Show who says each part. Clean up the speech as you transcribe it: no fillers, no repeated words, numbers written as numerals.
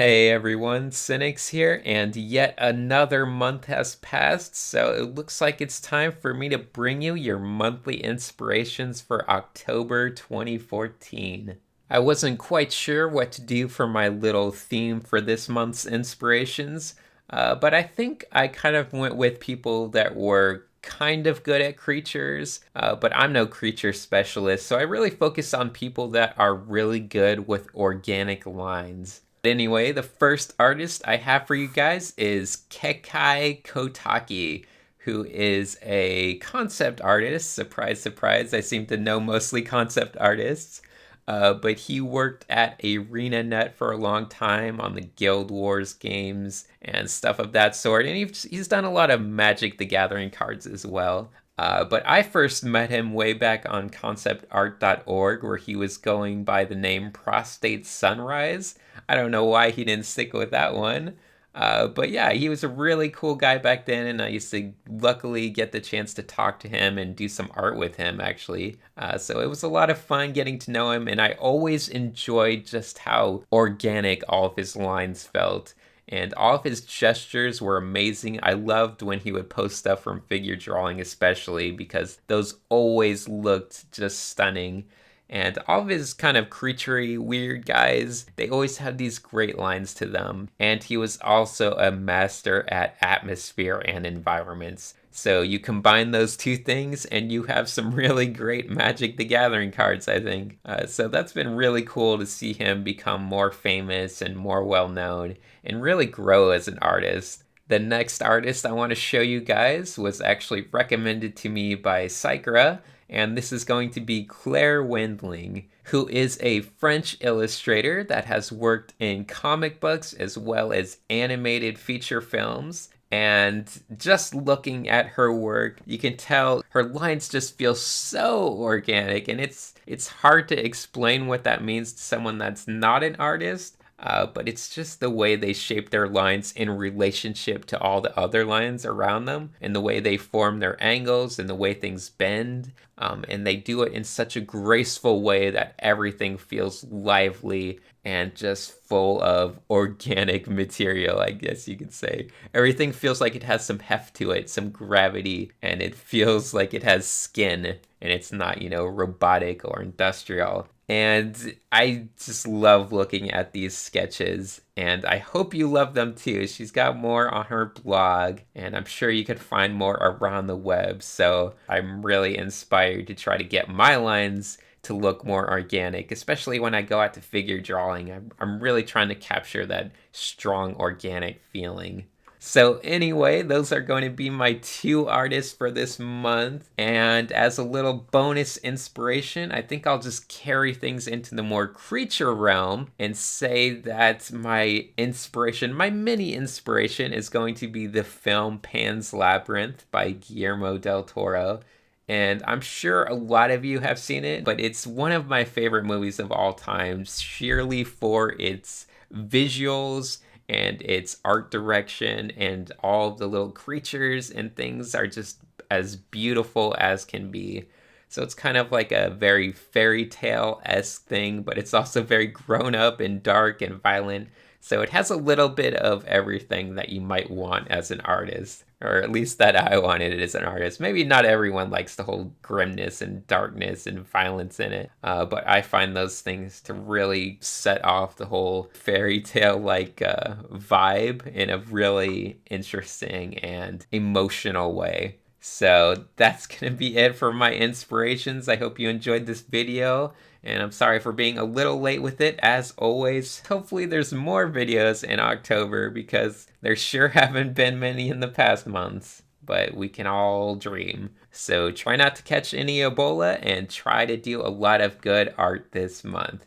Speaker 1: Hey everyone, Cynics here, and yet another month has passed, so it looks like it's time for me to bring you your monthly inspirations for October 2014. I wasn't quite sure what to do for my little theme for this month's inspirations, but I think I kind of went with people that were kind of good at creatures, but I'm no creature specialist, so I really focus on people that are really good with organic lines. Anyway, the first artist I have for you guys is Kekai Kotaki, who is a concept artist. Surprise, surprise, I seem to know mostly concept artists. But he worked at ArenaNet for a long time on the Guild Wars games and stuff of that sort. And he's done a lot of Magic the Gathering cards as well. But I first met him way back on conceptart.org, where he was going by the name Prostate Sunrise. I don't know why he didn't stick with that one. But yeah, he was a really cool guy back then, and I used to luckily get the chance to talk to him and do some art with him, actually. So it was a lot of fun getting to know him, and I always enjoyed just how organic all of his lines felt. And all of his gestures were amazing. I loved when he would post stuff from figure drawing, especially because those always looked just stunning. And all of his kind of creaturey, weird guys, they always had these great lines to them. And he was also a master at atmosphere and environments. So you combine those two things and you have some really great Magic the Gathering cards, I think. So that's been really cool to see him become more famous and more well known and really grow as an artist. The next artist I want to show you guys was actually recommended to me by Psychra, and this is going to be Claire Wendling, who is a French illustrator that has worked in comic books as well as animated feature films. And just looking at her work, you can tell her lines just feel so organic, and it's hard to explain what that means to someone that's not an artist. But it's just the way they shape their lines in relationship to all the other lines around them, and the way they form their angles, and the way things bend. And they do it in such a graceful way that everything feels lively and just full of organic material, I guess you could say. Everything feels like it has some heft to it, some gravity, and it feels like it has skin, and it's not, robotic or industrial. And I just love looking at these sketches, and I hope you love them too. She's got more on her blog, and I'm sure you could find more around the web. So I'm really inspired to try to get my lines to look more organic, especially when I go out to figure drawing. I'm really trying to capture that strong organic feeling. So anyway, those are going to be my two artists for this month. And as a little bonus inspiration, I think I'll just carry things into the more creature realm and say that my mini inspiration is going to be the film Pan's Labyrinth by Guillermo del Toro. And I'm sure a lot of you have seen it, but it's one of my favorite movies of all time, sheerly for its visuals and its art direction, and all of the little creatures and things are just as beautiful as can be. So it's kind of like a very fairy tale esque thing, but it's also very grown up and dark and violent. So it has a little bit of everything that you might want as an artist, or at least that I wanted it as an artist. Maybe not everyone likes the whole grimness and darkness and violence in it, but I find those things to really set off the whole fairy tale like vibe in a really interesting and emotional way. So that's going to be it for my inspirations. I hope you enjoyed this video, and I'm sorry for being a little late with it. As always, hopefully there's more videos in October, because there sure haven't been many in the past months, but we can all dream. So try not to catch any Ebola and try to do a lot of good art this month.